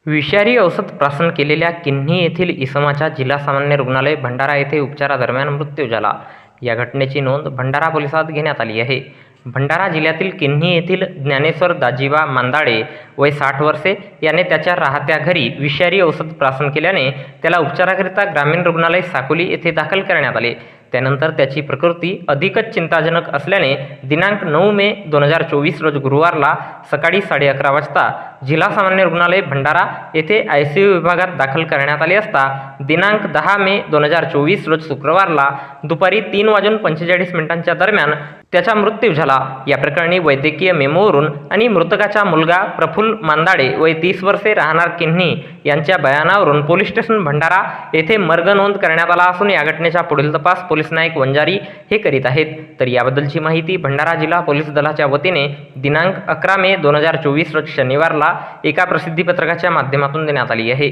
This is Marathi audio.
विषारी औषध प्राशन केलेल्या किन्ही येथील इसमाचा जिल्हा सामान्य रुग्णालय भंडारा येथे उपचारादरम्यान मृत्यू झाला। या घटनेची नोंद भंडारा पोलिसात घेण्यात आली आहे। भंडारा जिल्ह्यातील किन्ही येथील ज्ञानेश्वर दाजीबा मांदाडे वय 60 वर्षे याने त्याच्या राहत्या घरी विषारी औषध प्राशन केल्याने त्याला उपचाराकरिता ग्रामीण रुग्णालय साकोली येथे दाखल करण्यात आले। त्यानंतर त्याची प्रकृती अधिकच चिंताजनक असल्याने दिनांक 9 मे 2024 रोज गुरुवारला सकाळी 11:30 वाजता जिल्हा सामान्य रुग्णालय भंडारा येथे ICU विभागात दाखल करण्यात आले असता दिनांक 10 मे 2024 रोज शुक्रवारला दुपारी 3:45 दरम्यान त्याचा मृत्यू झाला। या प्रकरणी वैद्यकीय मेमोवरून आणि मृतकाचा मुलगा प्रफुल्ल मांदाडे वय 30 वर्षे राहणार किन्ही यांच्या बयानावरून पोलीस स्टेशन भंडारा येथे मर्ग नोंद करण्यात आला असून या घटनेचा पुढील तपास पोलीस नायक वंजारी हे करीत आहेत। तर याबद्दलची माहिती भंडारा जिल्हा पोलीस दलाच्या वतीने दिनांक 11 मे 2024 रोज शनिवारला एका प्रसिद्धीपत्रकाच्या माध्यमातून देण्यात आली आहे।